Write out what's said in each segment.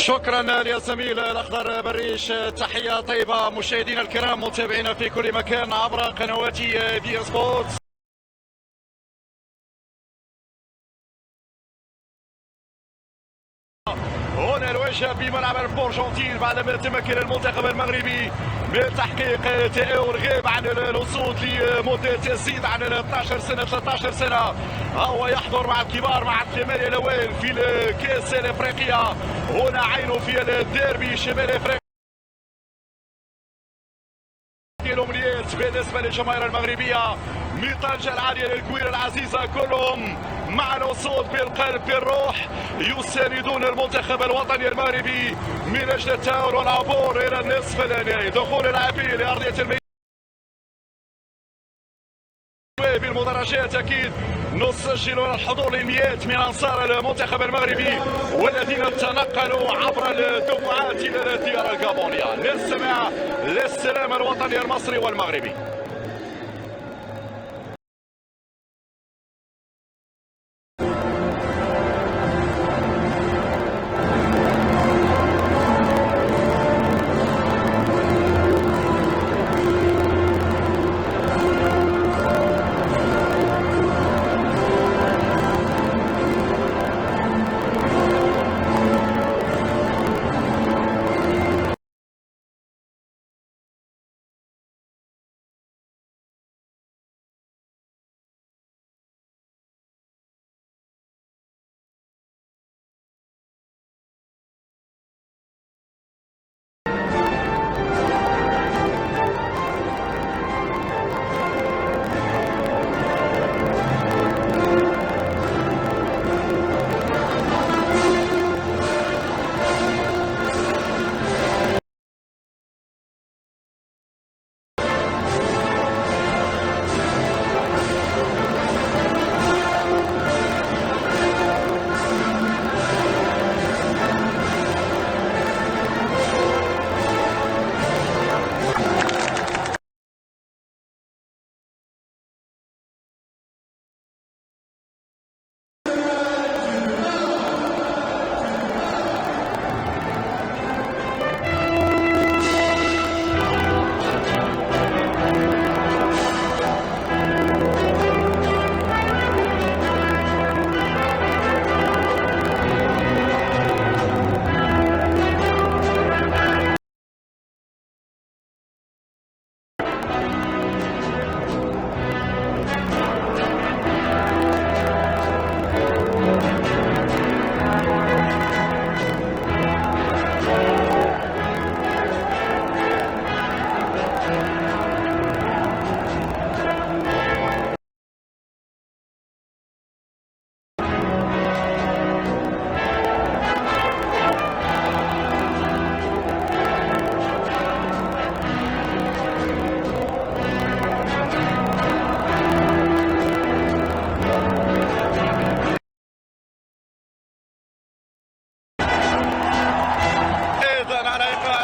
شكرا للزميل الاخضر بريش، تحيه طيبه مشاهدينا الكرام متابعينا في كل مكان عبر قنوات بي سبورتس. هنا الواجهه بملعب البورجنتين بعدما تمكن المنتخب المغربي من تحقيق تأهل غيب عن الوصول لمده تزيد عن 12 سنه 13 سنه. هو يحضر مع الكبار مع الثمانيه الاوائل في الكاس الافريقيه. هنا عينه في الديربي شمال افريقيا. الامنيات بالنسبه للجماهير المغربيه من طنجه العاليه للكوير العزيزه كلهم مع الوصول بالقلب بالروح يساندون المنتخب الوطني المغربي من اجل التأهل والعبور الى النصف النهائي. دخول اللاعبين لارضيه الميدان بالمدرجات اكيد نسجل الحضور للمئات من انصار المنتخب المغربي والذين تنقلوا عبر الدفعات الى الديار الغابونيه. نستمع للسلام الوطني المصري والمغربي.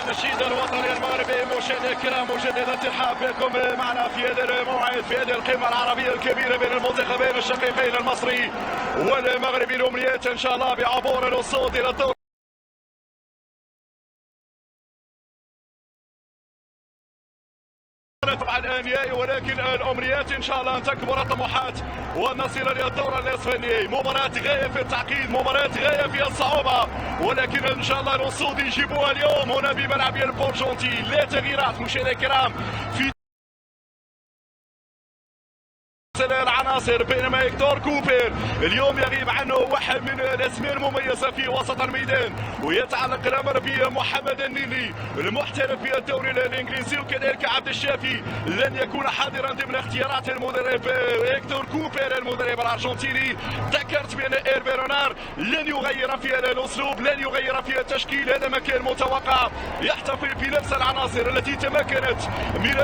النشيد الوطني المغربي. مشاهدينا الكرام مجددا ترحاب بكم معنا في هذا الموعد في هذه القمه العربيه الكبيره بين المنتخبين الشقيقين المصري والمغربي. الامنيات ان شاء الله بعبور الوصول الى الدور طبعا النهائي، ولكن الامنيات ان شاء الله ان تكبر الطموحات ونصل الى الدور النصف النهائي. مباراه غايه في التعقيد، مباراه غايه في الصعوبه، ولكن ان شاء الله الرصود يجيبوها اليوم هنا بملعب البورجنتين. لا تغييرات مشاهدينا الكرام في العناصر، بينما هيكتور كوبر اليوم يغيب عنه واحد من الاسماء المميزه في وسط الميدان، ويتعلق الامر بمحمد النيلي المحترف في الدوري الانجليزي، وكذلك عبد الشافي لن يكون حاضرا ضمن اختيارات المدرب هيكتور كوبر المدرب الارجنتيني. ذكرت بان ايرفي رونار لن يغير في الاسلوب، لن يغير في التشكيل، هذا ما كان متوقع. يحتفل بنفس العناصر التي تمكنت من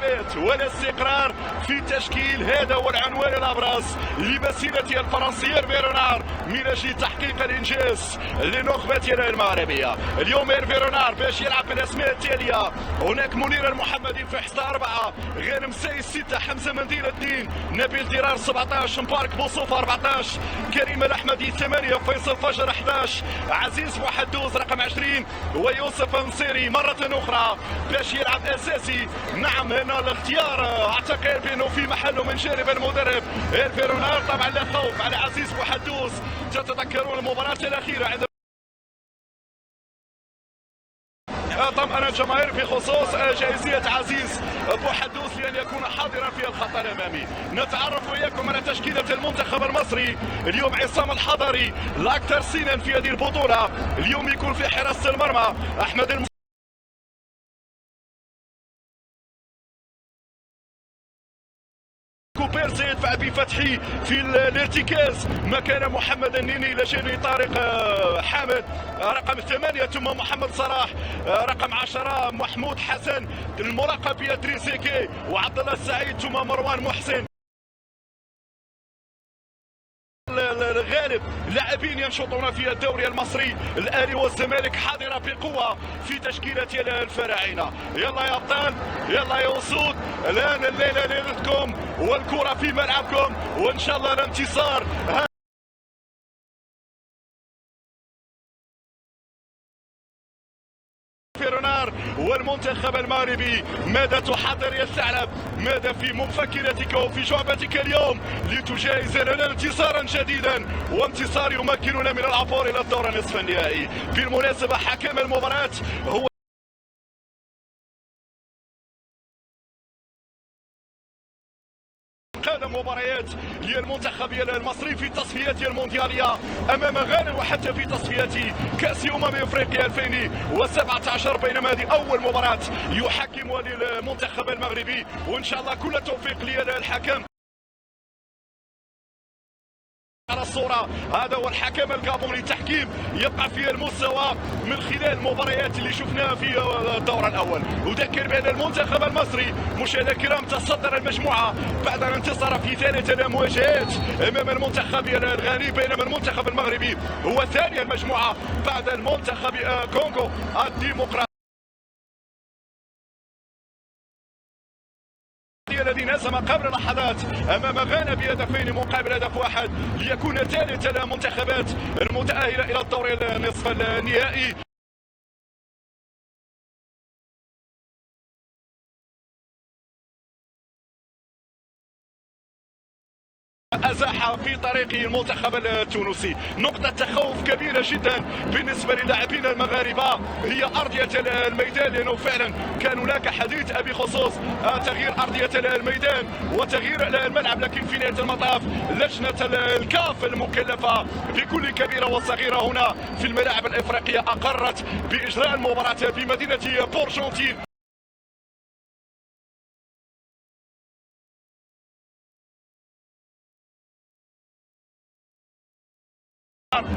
ثبات ولا استقرار في التشكيل. هذا هو العنوان الابرز لمسيرته الفرنسيه فيرونار من اجل تحقيق الانجاز لنخبتنا المغربيه. اليوم فيرونار باش يلعب بالاسماء التاليه: هناك منير المحمدي في حصه 4، غانم سايس 6، حمزه منديل 2، نبيل درار 17، مبارك بوصوف 14، كريم الاحمدي 8، فيصل فجر 11، عزيز محدوز رقم 20، ويوسف نصيري مرة أخرى باش يلعب أساسي. نعم، هنا الاختيار أعتقد بأنه في محله من جانب المدرب فيرونار. طبعا لا خوف على عزيز محدوز، تتذكرون المباراة الأخيرة عندما طمأن الجماهير في خصوص جاهزية عزيز محدوز لأن يكون حاضرا في الخط الأمامي. نتعرف وإياكم على تشكيلة المنتخب المصري. اليوم عصام الحضري الأكثر سنا في هذه البطولة، اليوم يكون في حراسة المرمى أحمد كوبير سيدفع بفتحي في الارتكاز مكان محمد النيني الى جانب طارق حامد رقم 8، ثم محمد صلاح رقم 10، محمود حسن المراقب بيتريزيكي وعبد الله السعيد، ثم مروان محسن. الغالب لاعبين ينشطون في الدوري المصري. الاهلي والزمالك حاضره بقوه في تشكيله الفراعنه. يلا يا ابطال، يلا يا اسود، الان الليله ليلتكم والكره في ملعبكم، وان شاء الله الانتصار. فيرونار والمنتخب المغربي، ماذا تحضر يا ثعلب؟ ماذا في مفكرتك وفي جعبتك اليوم لتجهز لنا انتصارا جديدا وانتصار يمكننا من العبور الى الدور نصف النهائي؟ بالمناسبه حكم المباراه هو قادم مباريات للمنتخب المصري في تصفيات الموندياليه امام غانا وحتى في تصفيات كاس افريقيا 2017، بينما هذه اول مباراه يحكمها للمنتخب المغربي، وان شاء الله كل التوفيق للحكم. على الصورة هذا هو الحكم الكابوني، التحكيم يبقى في المستوى من خلال المباريات اللي شفناها في الدور الأول. أذكر بأن المنتخب المصري مشاهدينا الكرام تصدر المجموعة بعد أن انتصر في 3 مواجهات أمام المنتخب الغاني، بينما المنتخب المغربي هو ثاني المجموعة بعد المنتخب كونغو الديمقراطي الذي نزم قبل لحظات امام غانا بهدفين مقابل هدف واحد ليكون ثالث المنتخبات المتاهله الى الدور النصف النهائي. أزاح في طريقه المنتخب التونسي. نقطة تخوف كبيرة جدا بالنسبة للاعبين المغاربة هي أرضية الميدان، لأنه فعلا كان هناك حديث بخصوص تغيير أرضية الميدان وتغيير الملعب، لكن في نهاية المطاف لجنة الكاف المكلفة بكل كبيرة وصغيرة هنا في الملاعب الإفريقية أقرت بإجراء المباراة في مدينة بورجونتين.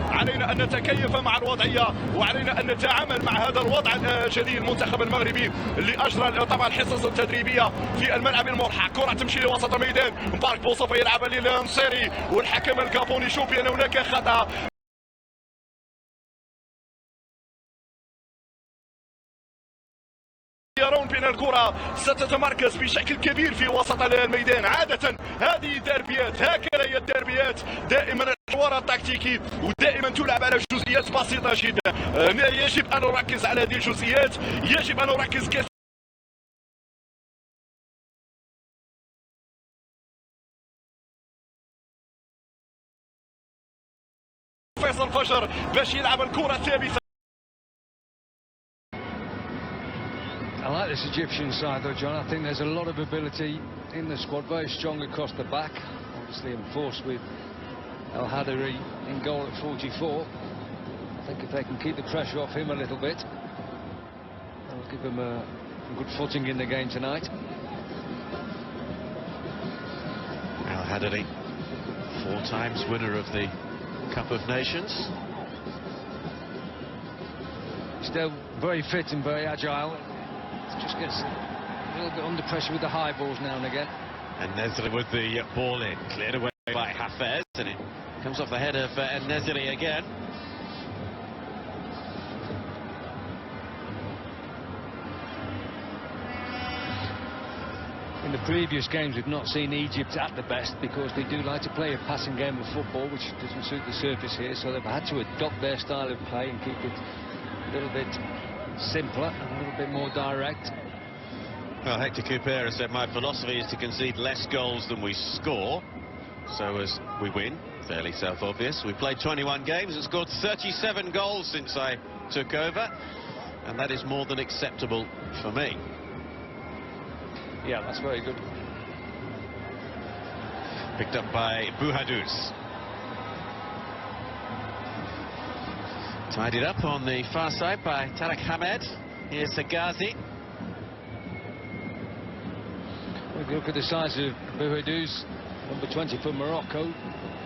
علينا أن نتكيف مع الوضعية وعلينا أن نتعامل مع هذا الوضع الجديد. المنتخب المغربي اللي أجرى طبعا الحصص التدريبية في الملعب الملحق، كرة تمشي لوسط الميدان، مبارك بوصوف يلعب للنصيري والحكم الكابوني يشوف بأن هناك خطأ. يرون بأن الكرة ستتمركز بشكل كبير في وسط الميدان. عادة هذه الدربيات، هكذا هي الدربيات، دائما الحوار التكتيكي ودائما تلعب على جزئيات بسيطة جدا. يجب أن نركز على هذه الجزئيات، يجب أن نركز كثيرا. فيصل فجر باش يلعب الكرة الثابتة. I like this Egyptian side though, John. I think there's a lot of ability in the squad, very strong across the back, obviously enforced with El Hadari in goal at 44. I think if they can keep the pressure off him a little bit, they'll give him a good footing in the game tonight. El Hadari, 4 times winner of the Cup of Nations. Still very fit and very agile. Just gets a little bit under pressure with the high balls now and again. And Nesri with the ball in, cleared away by Hafez, and it comes off the head of Nesri again. In the previous games, we've not seen Egypt at the best because they do like to play a passing game of football, which doesn't suit the surface here, so they've had to adopt their style of play and keep it a little bit simpler and a little bit more direct. Well, Hector Couper has said, my philosophy is to concede less goals than we score, so as we win. Fairly self-obvious. We played 21 games and scored 37 goals since I took over, and that is more than acceptable for me. Yeah, that's very good. Picked up by Bouhadouz. Tidied up on the far side by Tarek Hamed. Here's Sagazi. If you look at the size of Bouhadouz, number 20 for Morocco,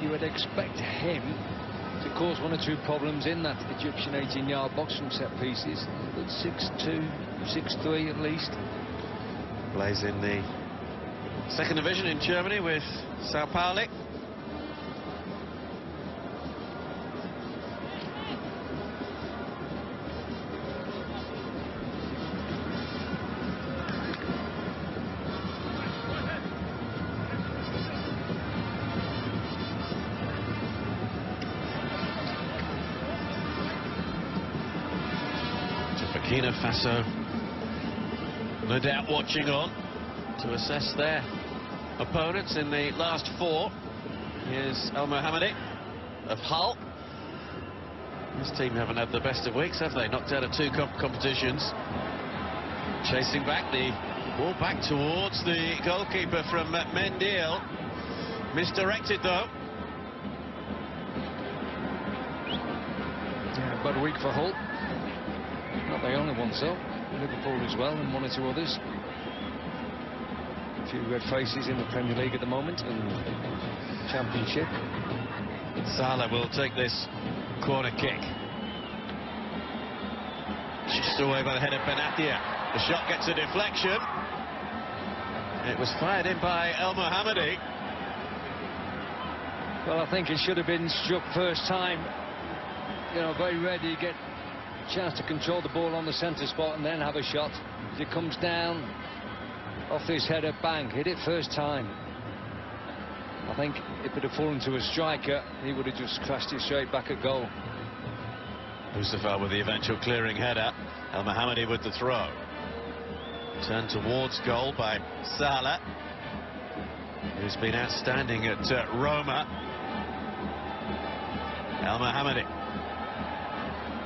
you would expect him to cause one or two problems in that Egyptian 18-yard box from set pieces. But 6'2", 6'3" at least. Plays in the second division in Germany with Sao Paulo. Burkina Faso, no doubt watching on to assess their opponents in the last four. Here's El Mohammadi of Hull. This team haven't had the best of weeks, have they? Knocked out of two competitions. Chasing back the ball back towards the goalkeeper from Mendil. Misdirected though. Yeah, about a week for Hull. Not the only ones though. Liverpool as well, and one or two others. A few red faces in the Premier League at the moment and Championship. Salah will take this corner kick. Just away by the head of Benatia. The shot gets a deflection. It was fired in by El Mohammadi. Well, I think it should have been struck first time. You know, very rare do you get a chance to control the ball on the centre spot and then have a shot. As it comes down off this header, bang, hit it first time. I think if it had fallen to a striker, he would have just crashed it straight back at goal. Mustafa with the eventual clearing header. El Mohammadi with the throw. Turned towards goal by Salah, who's been outstanding at Roma. El Mohammadi.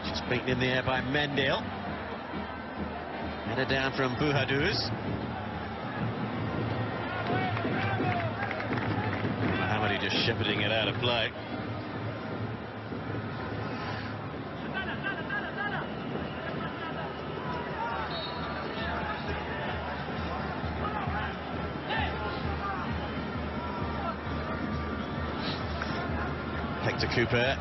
Just beaten in the air by Mendil. Header down from Bouhadouz. Mohammadi just shepherding it out of play. Hector Couper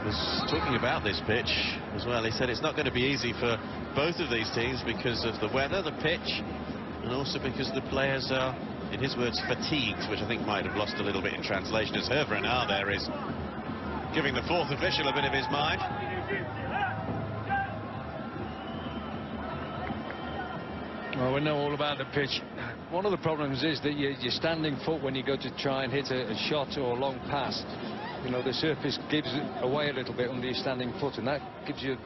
was talking about this pitch as well. He said it's not going to be easy for both of these teams because of the weather, the pitch, and also because the players are, in his words, fatigued, which I think might have lost a little bit in translation, as Hervé Renard there is giving the fourth official a bit of his mind. Well, we know all about the pitch. One of the problems is that your standing foot when you go to try and hit a shot or a long pass, you know, the surface gives it away a little bit under your standing foot, and that gives you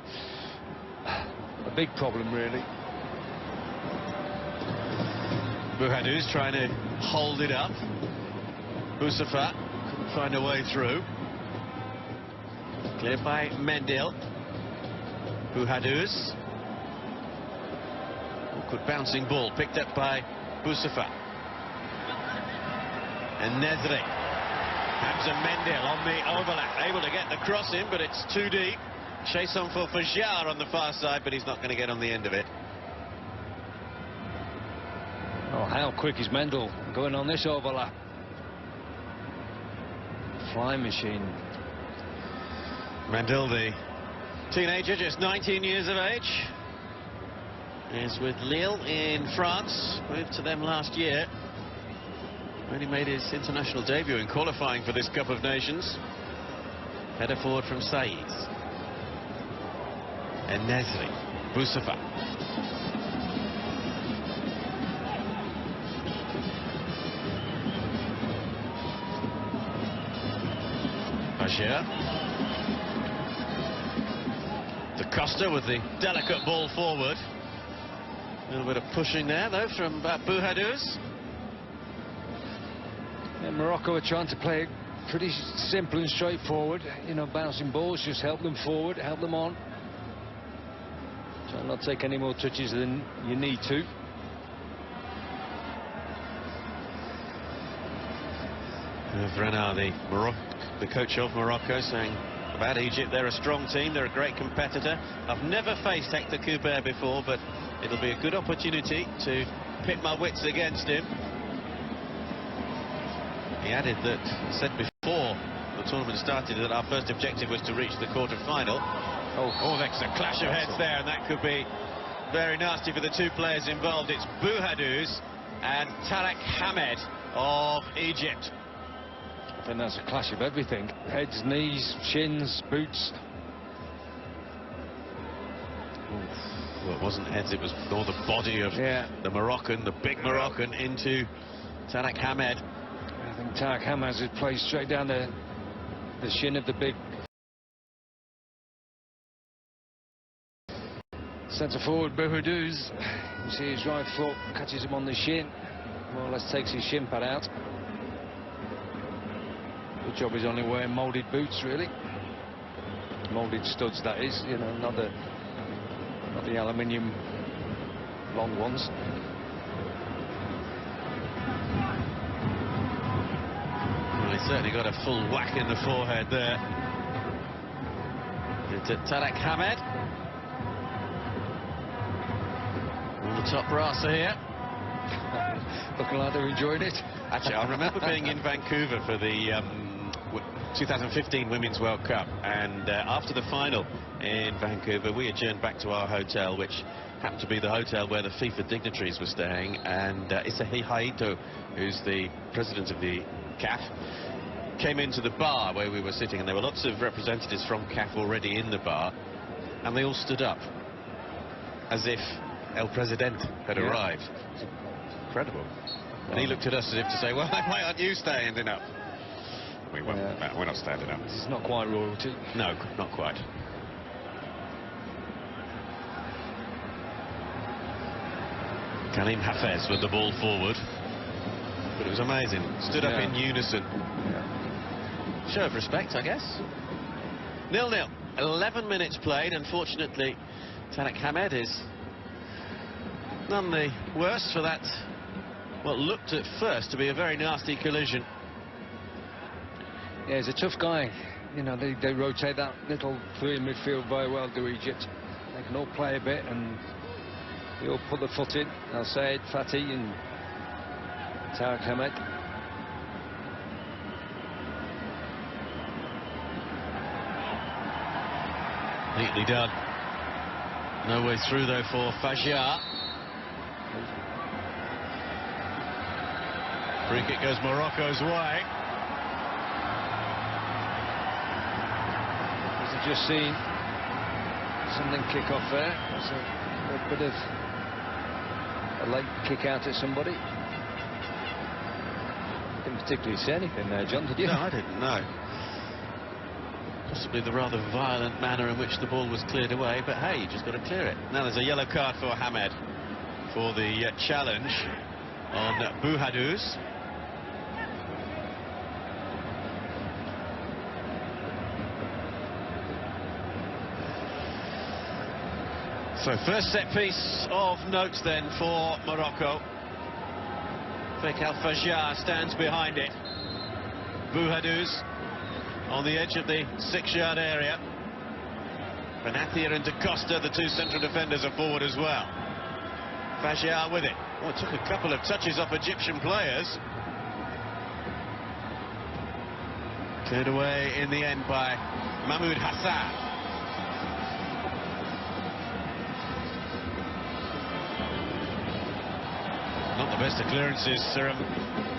a big problem, really. Bouhadouz trying to hold it up. Boussafat couldn't find a way through. Cleared by Mendil. Bouhadouz. Good bouncing ball picked up by Boussafat. And Nesri. Hamza Mendil on the overlap, able to get the cross in, but it's too deep. Chase on for Fajar on the far side, but he's not going to get on the end of it. Oh, how quick is Mendil going on this overlap? Flying machine. Mendil, the teenager, just 19 years of age. is with Lille in France. Moved to them last year. Only made his international debut in qualifying for this Cup of Nations. Header forward from Saïd. And Nesri. Boussoufa. Bashir. De Costa with the delicate ball forward. A little bit of pushing there, though, from Bouhadouz. And Morocco are trying to play pretty simple and straightforward. You know, bouncing balls, just help them forward, help them on. Try not to take any more touches than you need to. Renard, the coach of Morocco, saying about Egypt, they're a strong team, they're a great competitor. I've never faced Hector Couper before, but it'll be a good opportunity to pit my wits against him. He added that, said before the tournament started, that our first objective was to reach the quarter-final. Oh, that's a clash of heads there, and that could be very nasty for the two players involved. It's Bouhadouz and Tarek Hamed of Egypt. I think that's a clash of everything. Heads, knees, shins, boots. Well, it wasn't heads, it was all the body of the Moroccan, the big Moroccan, into Tarek Hamed. I think Tarek Hamed has played straight down the shin of the big centre forward Bouhadouz. You see his right foot catches him on the shin, more or less takes his shin pad out. Good job he's only wearing moulded boots, really. Moulded studs, that is, you know, not the aluminium long ones. Well, he certainly got a full whack in the forehead there. Into Tarek Hamed. All the top brass are here. Looking like they're enjoying it. Actually, I remember being in Vancouver for the 2015 Women's World Cup, and after the final in Vancouver, we adjourned back to our hotel, which happened to be the hotel where the FIFA dignitaries were staying, and Isahi Haito, who's the president of the CAF, came into the bar where we were sitting, and there were lots of representatives from CAF already in the bar, and they all stood up as if El Presidente had arrived. Incredible. And he looked at us as if to say, well, why aren't you standing up? We're not standing up. This is not quite royalty. No, not quite. Karim Hafez with the ball forward. But it was amazing. Stood up in unison. Show of respect, I guess. 0-0. 11 minutes played. Unfortunately, Tarek Hamed is none the worse for that, what looked at first to be a very nasty collision. Yeah, he's a tough guy. You know, they rotate that little three in midfield very well, do Egypt. They can all play a bit and they all put the foot in. Al Said, Fatih and Tarek Hamed. Neatly done. No way through though for Fajr. Free kick goes Morocco's way. As just seen something kick off there. That's a bit of a late kick out at somebody. Didn't particularly see anything there, John, did you? No, I didn't, no. Possibly the rather violent manner in which the ball was cleared away, but hey, you just got to clear it. Now there's a yellow card for Hamed for the challenge on Bouhadouz. So first set piece of note then for Morocco. Fake Al Fajr stands behind it. Bouhadouz on the edge of the 6-yard area. Benatia and De Costa, the two central defenders, are forward as well. Fajr with it. Oh, it took a couple of touches off Egyptian players. Cleared away in the end by Mahmoud Hassan. best of clearances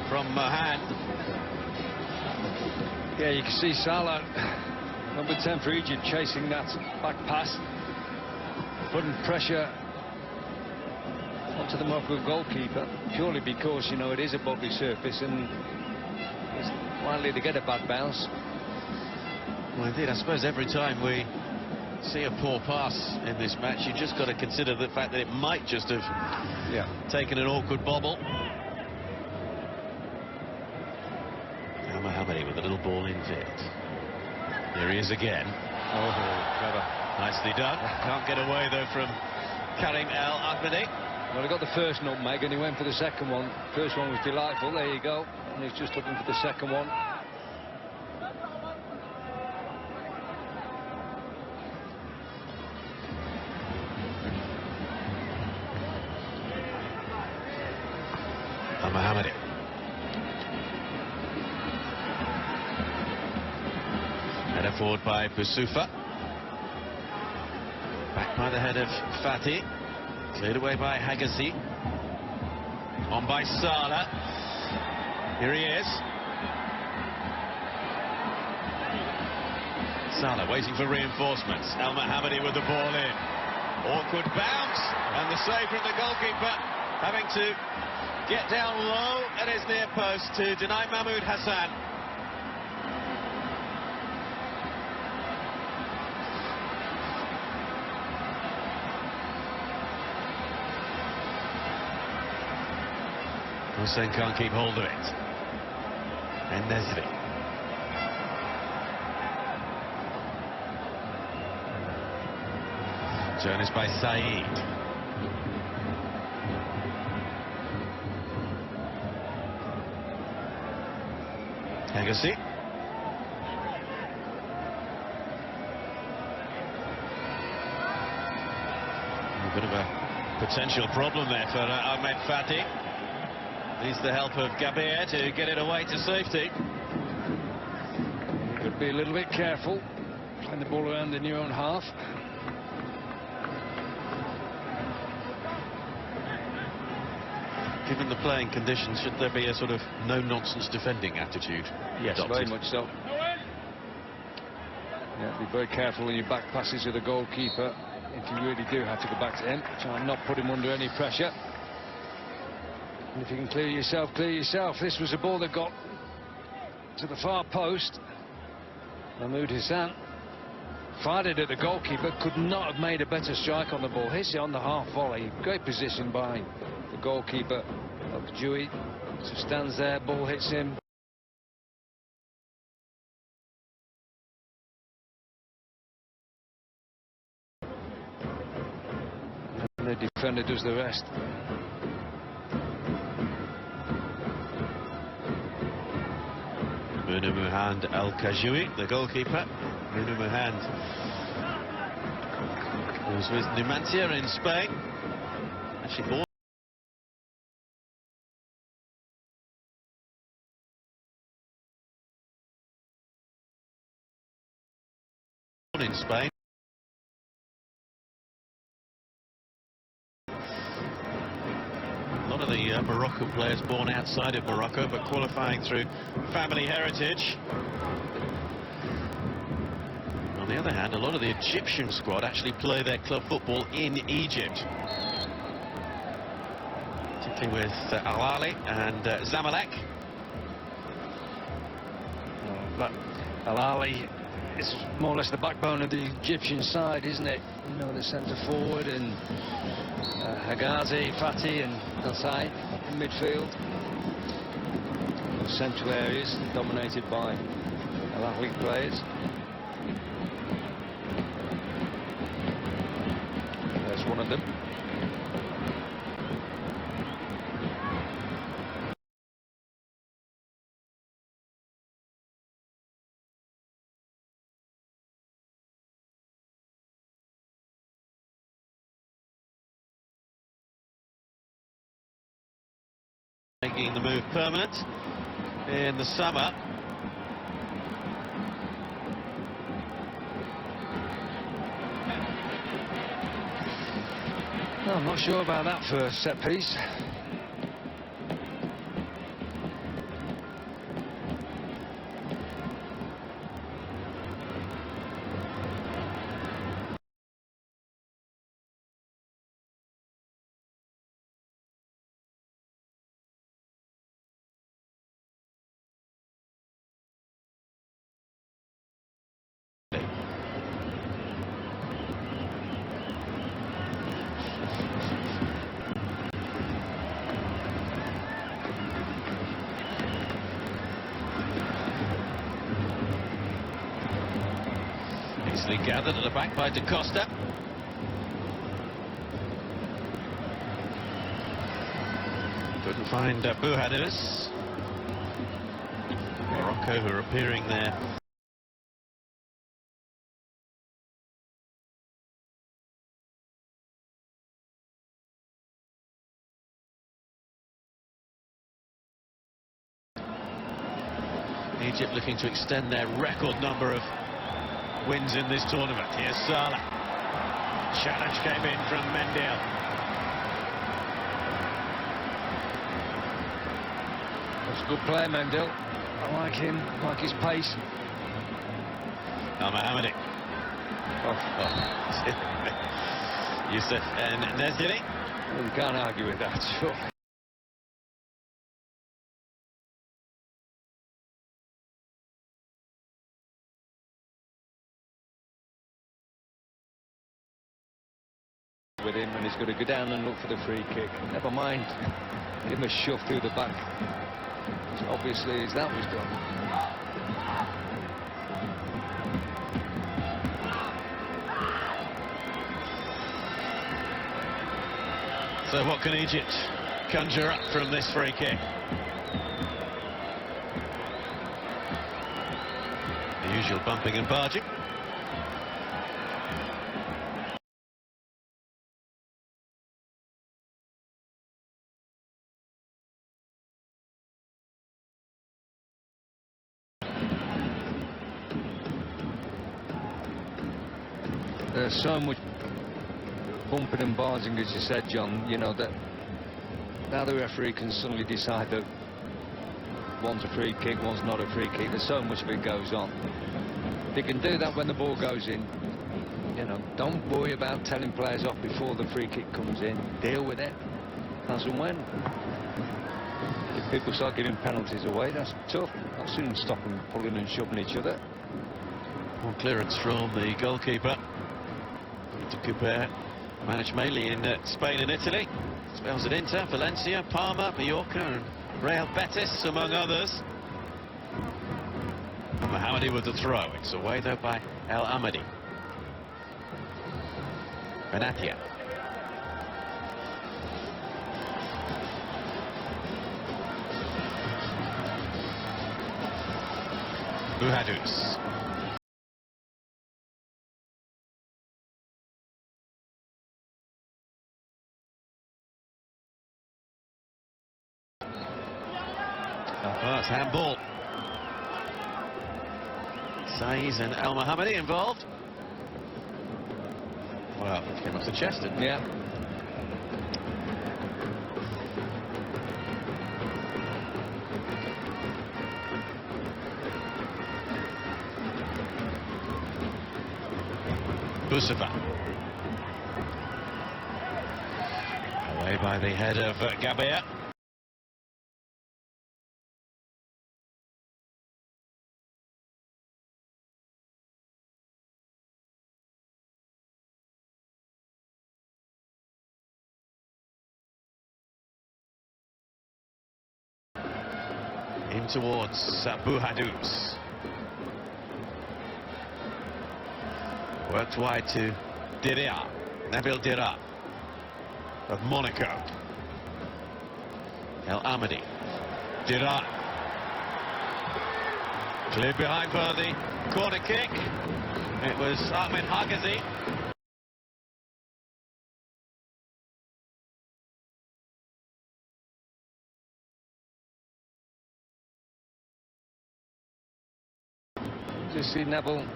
from Mohan. Yeah, you can see Salah, number 10 for Egypt, chasing that back pass, putting pressure onto the Morocco goalkeeper, purely because, you know, it is a bumpy surface and it's likely to get a bad bounce. Well, indeed, I suppose every time we see a poor pass in this match, you just got to consider the fact that it might just have taken an awkward bobble. Mohammadi with a little ball in field. Here he is again. Oh, clever. Nicely done. Can't get away though from Karim El Ahmadi. Well, he got the first nutmeg and he went for the second one. First one was delightful, there you go. And he's just looking for the second one. Mohammadi. Header forward by Boussoufa. Back by the head of Fatih. Cleared away by Hagazi. On by Salah. Here he is. Salah waiting for reinforcements. El Mohammadi with the ball in. Awkward bounce. And the save from the goalkeeper, having to get down low at his near post to deny Mahmoud Hassan. Hussein can't keep hold of it. And Nesri. Jonas by Saeed. Hagazi. A bit of a potential problem there for Ahmed Fatih. Needs the help of Gabir to get it away to safety. Could be a little bit careful, playing the ball around in your own half. Given the playing conditions, should there be a sort of no-nonsense defending attitude? Yes, adopted? very much so. Yeah, be very careful when you back passes to the goalkeeper. If you really do have to go back to him, try and not put him under any pressure. And if you can clear yourself, clear yourself. This was a ball that got to the far post. Mahmoud Hassan fired it at the goalkeeper, could not have made a better strike on the ball. Hits it on the half volley. Great position by the goalkeeper of Dewey. So stands there, ball hits him. And the defender does the rest. Munu Muhand Al Kajoui, the goalkeeper. Munu Muhand was with Numancia in Spain. Actually born in Spain. A lot of the Moroccan players born outside of Morocco, but qualifying through family heritage. On the other hand, a lot of the Egyptian squad actually play their club football in Egypt, particularly with Al Ahly and Zamalek. But Al Ahly is more or less the backbone of the Egyptian side, isn't it? You know, the centre forward and Hagazi, Fatih and Nasai in midfield. Those central areas dominated by Al Ahly players. There's one of them. Making the move permanent in the summer. No, I'm not sure about that for a set piece. Nicely gathered at the back by Da Costa. Couldn't find Bouhadous. Morocco, who are appearing there. Egypt looking to extend their record number of wins in this tournament. Here's Salah. Challenge came in from Mendel. That's a good player, Mendel. I like him, like his pace. Al Mohammadi. Youssef and Nezdili. Well, you can't argue with that, sure. With him, and he's got to go down and look for the free kick. Never mind, give him a shove through the back. So obviously, as that was done. So what can Egypt conjure up from this free kick? The usual bumping and barging. There's so much bumping and barging, as you said, John, you know, that now the referee can suddenly decide that one's a free kick, one's not a free kick. There's so much of it goes on. They can do that when the ball goes in. You know, don't worry about telling players off before the free kick comes in. Deal with it as and when. If people start giving penalties away, that's tough. I'll soon stop them pulling and shoving each other. Well, clearance from the goalkeeper. To Couper, managed mainly in Spain and Italy. Spells at Inter, Valencia, Parma, Mallorca and Real Betis, among others. Mohammadi with the throw. It's away though by El Amadi. Benatia. Bouhadous. That's handball. Saiz and El Mohammadi involved. Well, it came off the chest, didn't it? Yeah. Boussava. Away by the head of Gabea. In towards Bouhadous. Worked wide to Diria, Nabil Diria of Monaco. El Amadi. Diria. Cleared behind for the corner kick. It was Ahmed Hagazi. Just see Nabil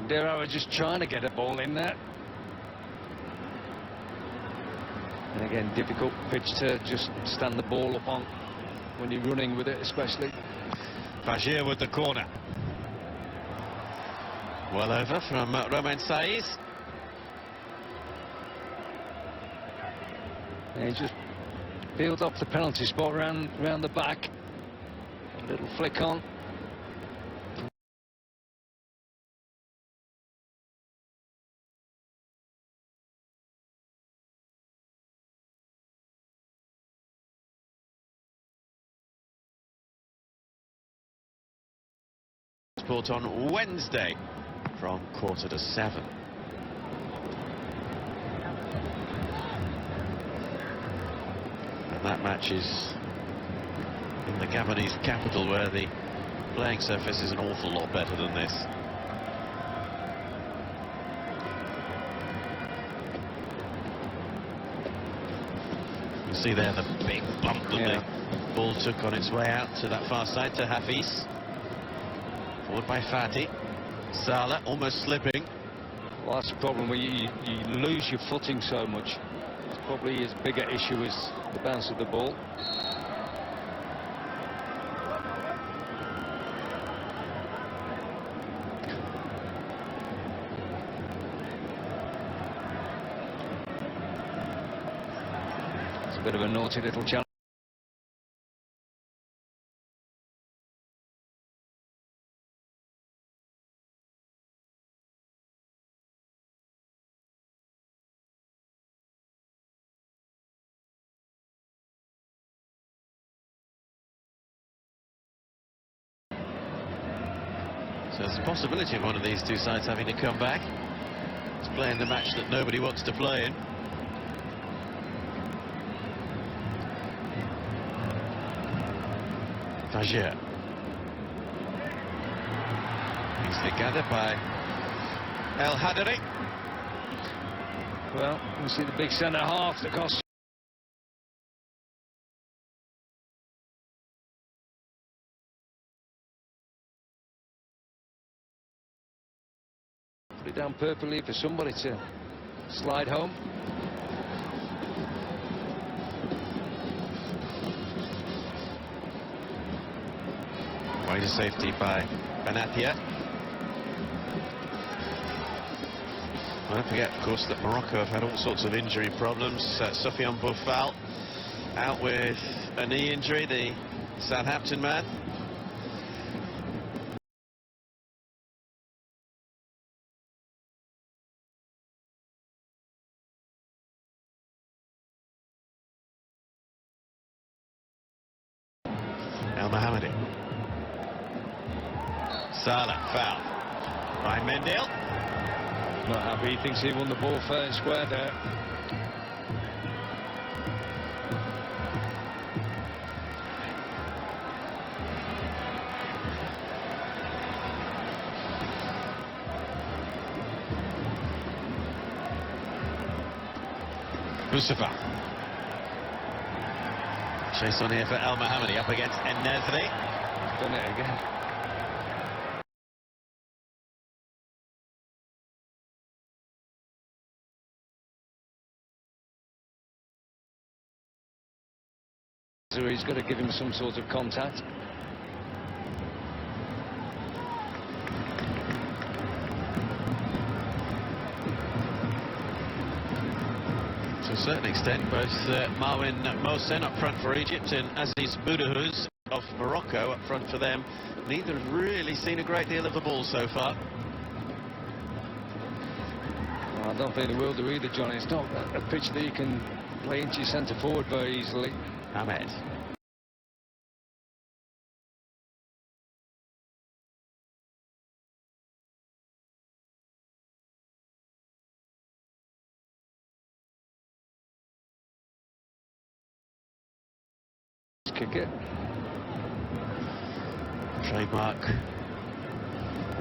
Diria just trying to get a ball in there. And again, difficult pitch to just stand the ball up on when you're running with it, especially. Fajir with the corner. Well over from Romain Saiz. And he just peeled off the penalty spot round the back. A little flick on. Sport on Wednesday. from 6:45. And that match is in the Gabonese capital, where the playing surface is an awful lot better than this. You see there the big bump that the ball took on its way out to that far side to Hafiz. Forward by Fati. Salah almost slipping. Well, that's the problem, where you lose your footing so much. It's probably his bigger issue is the bounce of the ball. It's a bit of a naughty little challenge. So there's a possibility of one of these two sides having to come back. It's playing the match that nobody wants to play in. Fajr. Easily gathered by El Hadari. Well, you see the big centre half that costs. Put it down purposely for somebody to slide home. Way to safety by Benatia. Well, don't forget, of course, that Morocco have had all sorts of injury problems. Sofiane Boufal out with a knee injury, the Southampton man. El Mohammadi. Salah, foul by Mendel. Not happy, he thinks he won the ball fair and square there. Mustafa. Chase on here for El Mohammadi up against En-Nesyri. Done it again. So he's got to give him some sort of contact. To a certain extent, both Marwin Mohsen up front for Egypt and Aziz Boudahouz of Morocco up front for them. Neither have really seen a great deal of the ball so far. Well, I don't think they will do either, Johnny. It's not a pitch that you can play into your centre forward very easily. Ahmed. Kick it. Trademark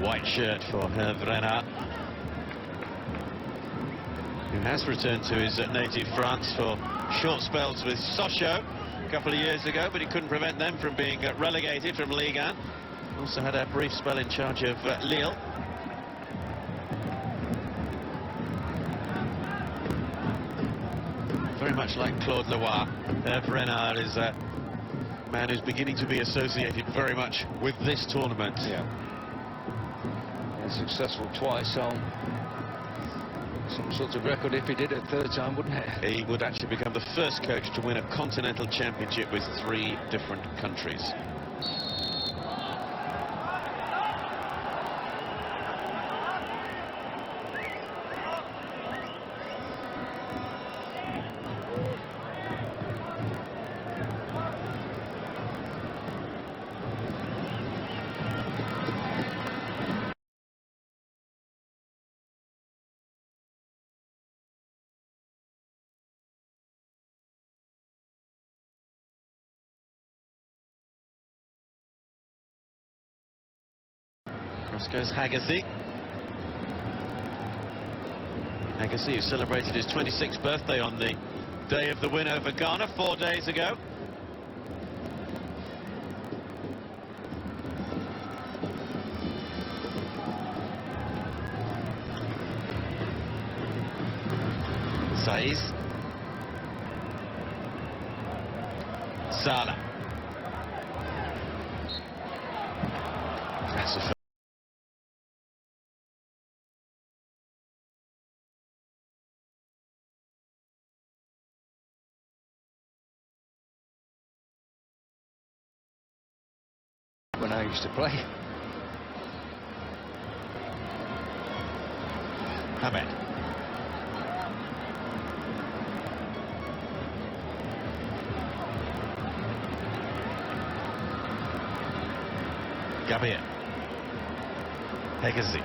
white shirt for Hervé Renard, who has returned to his native France for short spells with Sochaux a couple of years ago, but he couldn't prevent them from being relegated from Ligue 1. Also had a brief spell in charge of Lille. Very much like Claude Leroy, Hervé Renard is a man who's beginning to be associated very much with this tournament. Yeah. And successful twice, so some sort of record if he did it third time, wouldn't it? He would actually become the first coach to win a continental championship with 3 different countries. Across goes Haggerty. Haggerty, who celebrated his 26th birthday on the day of the win over Ghana 4 days ago. Saiz. Salah. That's a when I used to play. Hamed. Gabir. Hegesi.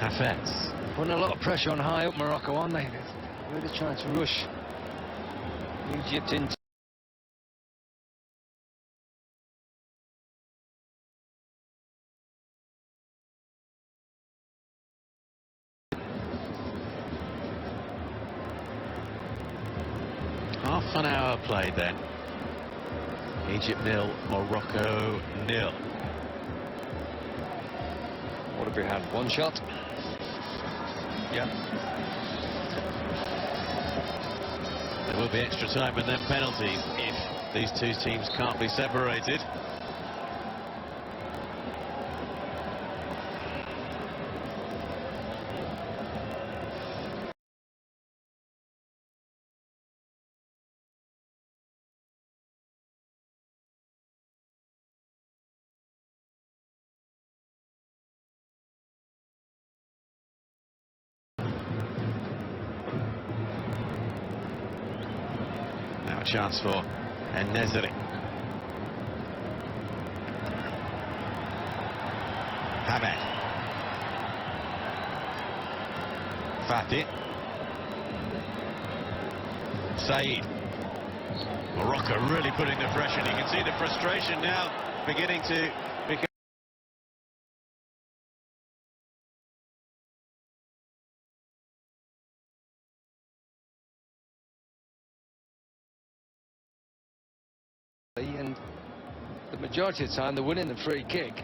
Hafez. Putting a lot of pressure on high up Morocco, aren't they? They're really trying to rush Egypt into. Half an hour played then. Egypt 0, Morocco 0. What have we had? One shot? Yeah. There will be extra time and then penalties if these two teams can't be separated. Now a chance for En-Nesyri. Hamed. Fatih. Said. Morocco really putting the pressure, and you can see the frustration now beginning to become. And the majority of the time they're winning the free kick.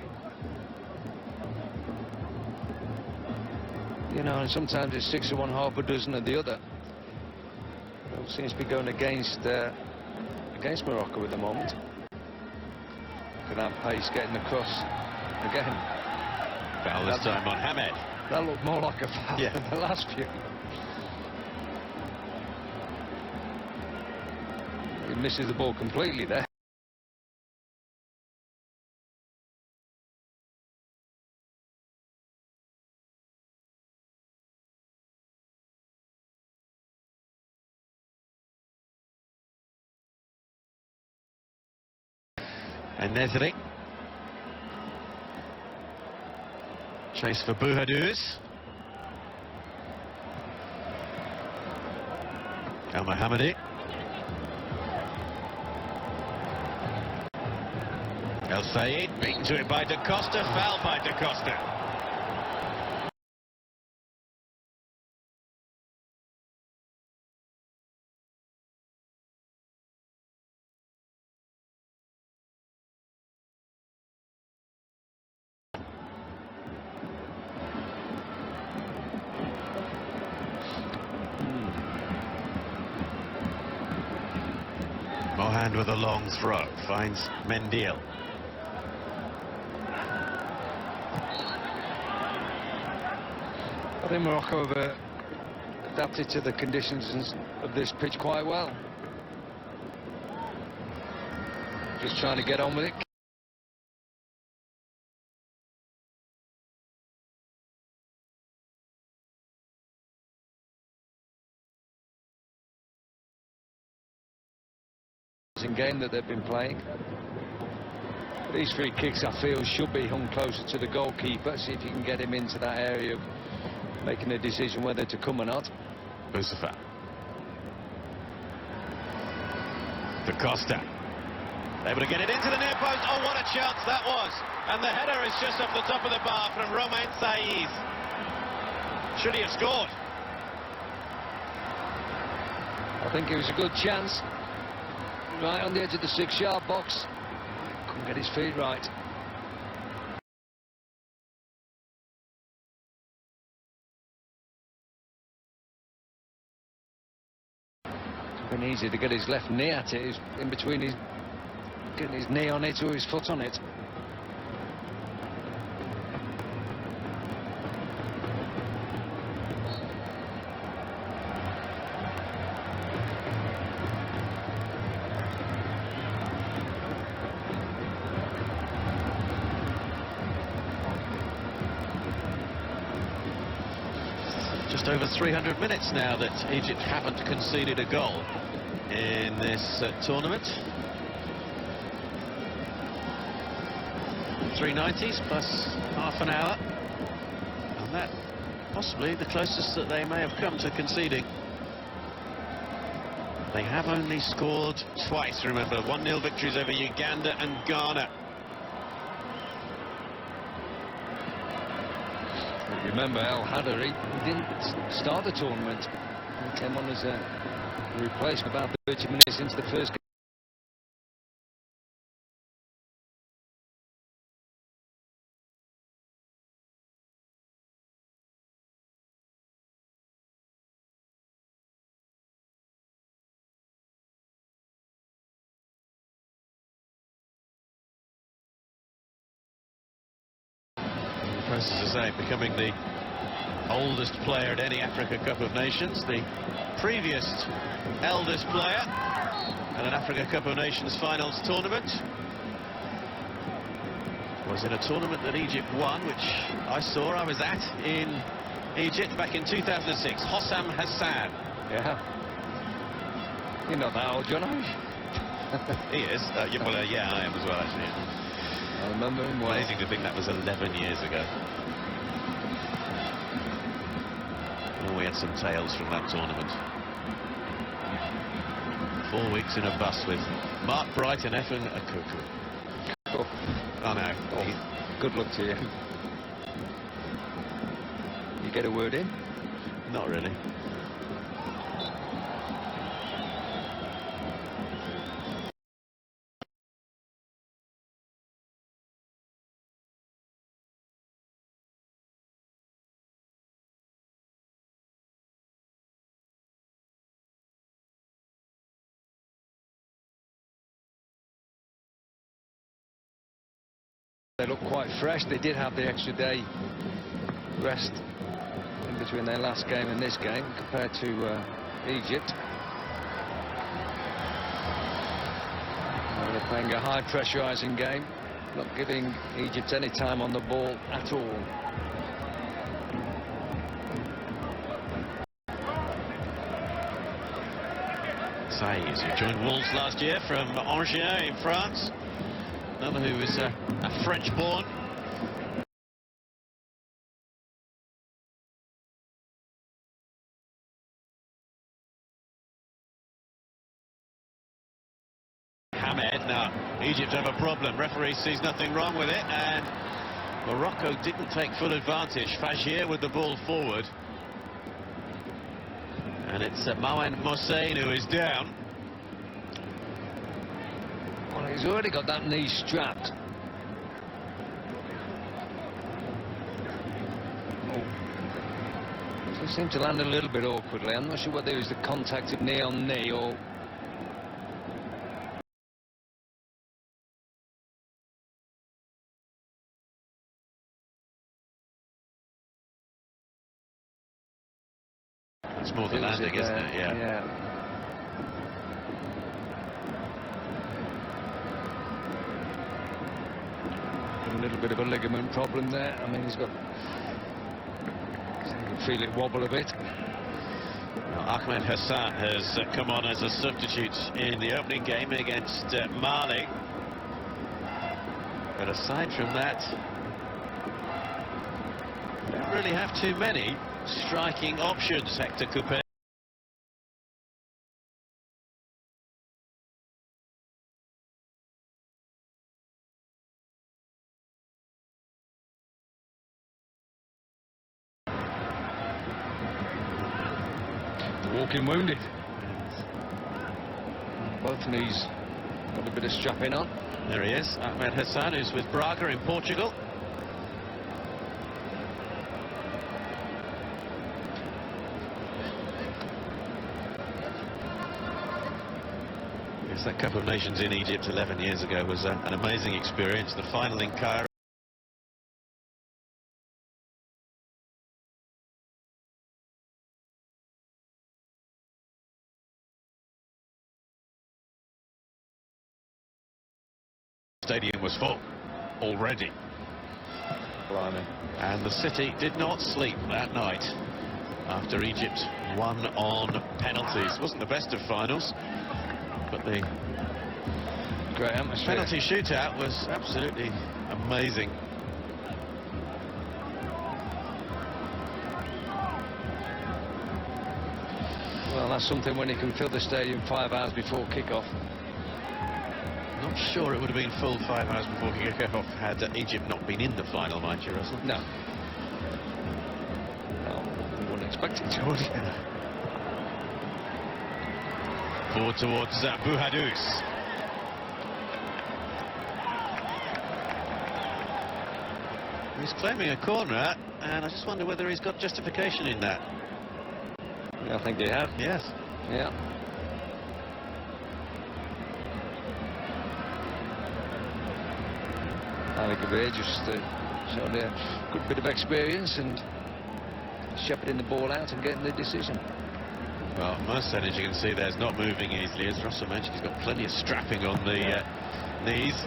You know, and sometimes it's 6 of one, half a dozen of the other. It seems to be going against Morocco at the moment. Look at that pace getting across again. Foul this time on Hamed. That looked more like a foul than the last few. He misses the ball completely there. En-Nesyri. Chase for Bouhadouz. El-Mohammadi. El Sayed beaten to it by Da Costa, foul by Da Costa. Mohan with a long throw, finds Mendil. I think Morocco have adapted to the conditions of this pitch quite well. Just trying to get on with it. Game that they've been playing. These free kicks, I feel, should be hung closer to the goalkeeper. See if you can get him into that area of making a decision whether to come or not. Mustafa. Da Costa. Able to get it into the near post. Oh, what a chance that was. And the header is just off the top of the bar from Romain Saiz. Should he have scored? I think it was a good chance. Right on the edge of the 6-yard box. Couldn't get his feet right. It's been easy to get his left knee at it. He's in between his... getting his knee on it or his foot on it. Just over 300 minutes now that Egypt haven't conceded a goal in this tournament. 390s plus half an hour, and that possibly the closest that they may have come to conceding. They have only scored twice, remember, 1-0 victories over Uganda and Ghana. Remember, El Hadari didn't start the tournament. He came on as a replacement about 30 minutes into the first game. As I say, becoming the oldest player at any Africa Cup of Nations, the previous eldest player at an Africa Cup of Nations finals tournament was in a tournament that Egypt won, which I was at in Egypt back in 2006. Hossam Hassan. Yeah. You're not that old, John, are you? He is. Yeah, I am as well, actually. I remember him well. Amazing to think that was 11 years ago. Oh, we had some tales from that tournament. 4 weeks in a bus with Mark Bright and Effen Akuku. Oh no. Oh, good luck to you. You get a word in? Not really. They look quite fresh. They did have the extra day rest in between their last game and this game compared to Egypt. They're playing a high pressurising game, not giving Egypt any time on the ball at all. Saiz, who joined Wolves last year from Angers in France. Another who is a French-born. Hamed. Now, Egypt have a problem. Referee sees nothing wrong with it, and Morocco didn't take full advantage. Fajir with the ball forward. And it's Mohamed Mossain who is down. Well, he's already got that knee strapped. He seemed to land a little bit awkwardly. I'm not sure whether it was the contact of knee on knee or... It's more than landing, isn't it? Yeah. A little bit of a ligament problem there. I mean, he's got... You can feel it wobble a bit. Well, Ahmed Hassan has come on as a substitute in the opening game against Mali. But aside from that, they don't really have too many striking options. Hector Coupé Walking wounded. Both knees got a bit of strapping on. There he is, Ahmed Hassan, who's with Braga in Portugal. Yes, that Cup of Nations in Egypt 11 years ago was an amazing experience. The final in Cairo. Stadium was full already. Blimey. And the city did not sleep that night after Egypt won on penalties. Wasn't the best of finals, but the Great atmosphere. penalty shootout was absolutely amazing. Well, that's something when you can fill the stadium 5 hours before kick-off. Not sure it would have been full 5 hours before kick-off had Egypt not been in the final, mind you, Russell. No. Well, we wouldn't expect it to, would you? Forward towards Bouhadous. He's claiming a corner, and I just wonder whether he's got justification in that. Yeah, I think they have. Yes. Yeah. Ali Kabir just showed a good bit of experience and shepherding the ball out and getting the decision. Well, Merson, as you can see, there's not moving easily. As Russell mentioned, he's got plenty of strapping on the knees.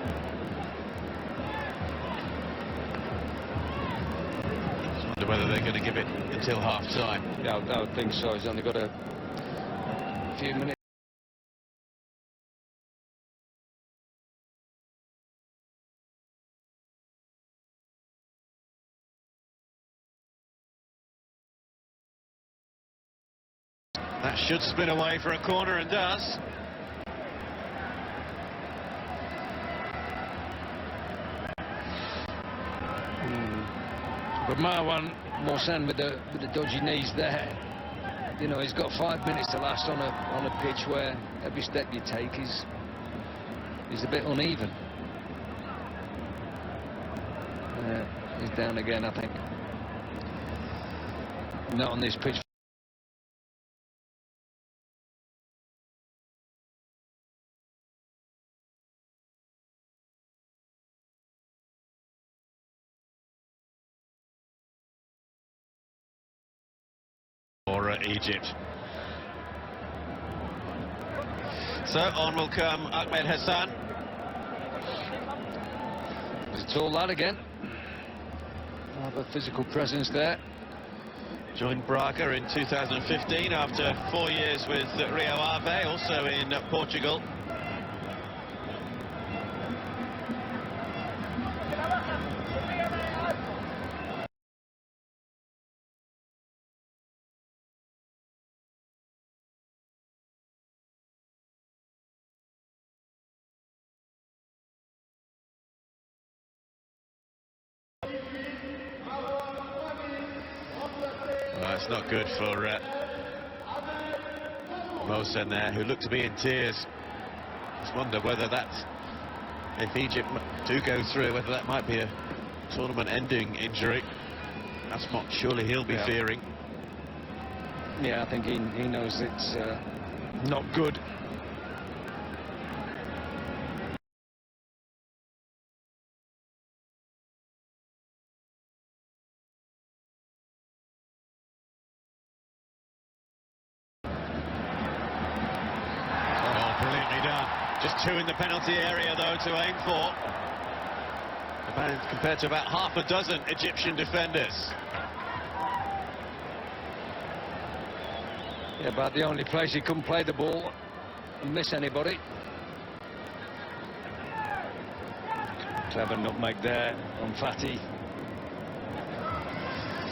Just wonder whether they're going to give it until half-time. Yeah, I would think so. He's only got a few minutes. That should spin away for a corner, and does. But Marwan Mohsen with the dodgy knees there. You know, he's got 5 minutes to last on a pitch where every step you take is a bit uneven. He's down again, I think. Not on this pitch. For Egypt. So on will come Ahmed Hassan. He's a tall lad again. Have a physical presence there. Joined Braga in 2015 after 4 years with Rio Ave, also in Portugal. Well, it's not good for Mohsen there, who looked to be in tears. Just wonder whether that's, if Egypt do go through, whether that might be a tournament-ending injury. That's what surely he'll be fearing. Yeah, I think he knows it's not good. Brilliantly done. Just 2 in the penalty area, though, to aim for. Compared to about half a dozen Egyptian defenders. Yeah, about the only place he couldn't play the ball and miss anybody. Clever nutmeg there on Fatty.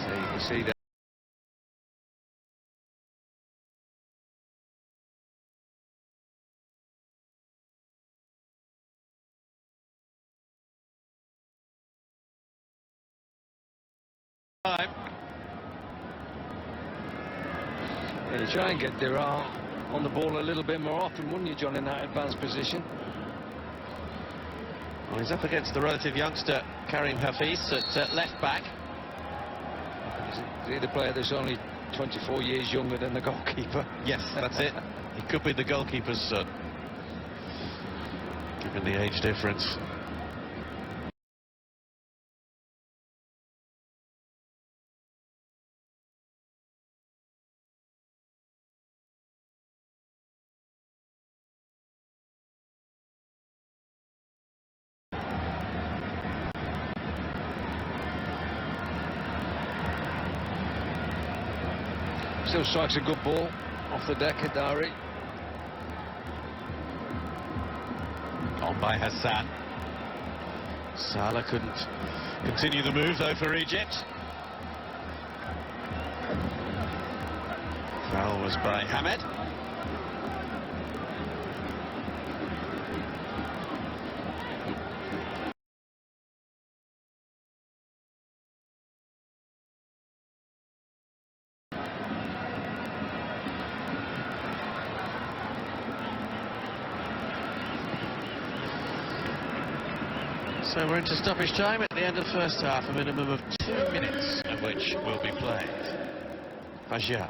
So you can see that. Yeah, you try and get Dirar on the ball a little bit more often, wouldn't you, John, in that advanced position? Well, he's up against the relative youngster Karim Hafiz at left back. He's the player that's only 24 years younger than the goalkeeper. Yes, that's it. He could be the goalkeeper's son, given the age difference. Still strikes a good ball off the deck at Dari. On by Hassan. Salah couldn't continue the move though for Egypt. Foul was by Hamed. So we're into stoppage time at the end of the first half, a minimum of 2 minutes of which will be played. Fajr.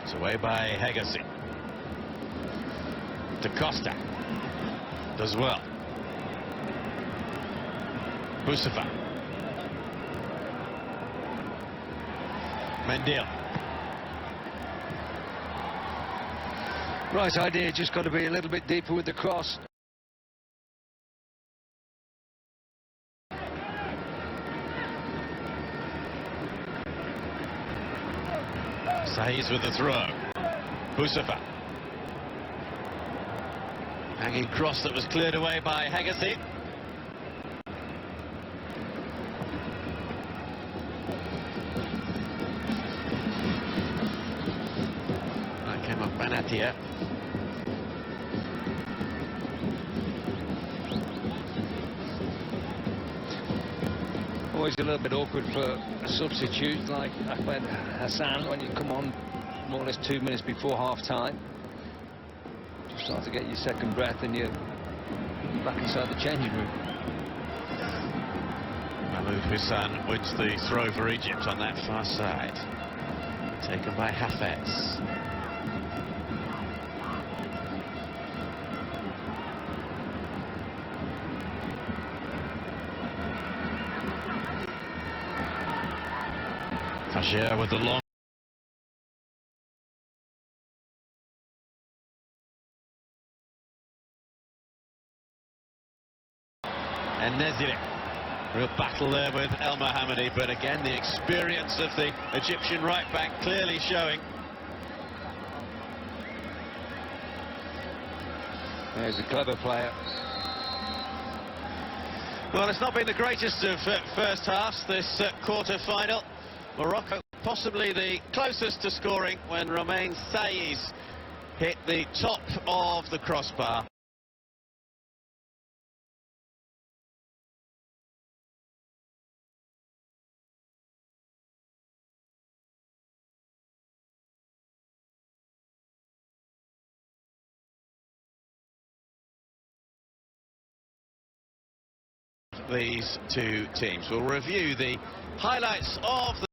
It's away by Hegazi. Da Costa. Does well. Boussoufa. Mendil. Right idea, just got to be a little bit deeper with the cross. Sahiz with the throw. Boussoufa. Hanging cross that was cleared away by Hegazi. That came up Benatia. Always a little bit awkward for a substitute like Ahmed Hassan when you come on more or less 2 minutes before half-time. Just start to get your second breath and you're back inside the changing room. Mahmoud Hussein wins the throw for Egypt on that far side. Taken by Hafez. Fajr with the long. And Nezire. Real battle there with El Mohammadi, but again the experience of the Egyptian right back clearly showing. There's a clever player. Well, it's not been the greatest of first halves, this quarter-final. Morocco possibly the closest to scoring when Romain Saïs hit the top of the crossbar. These two teams will review the highlights of the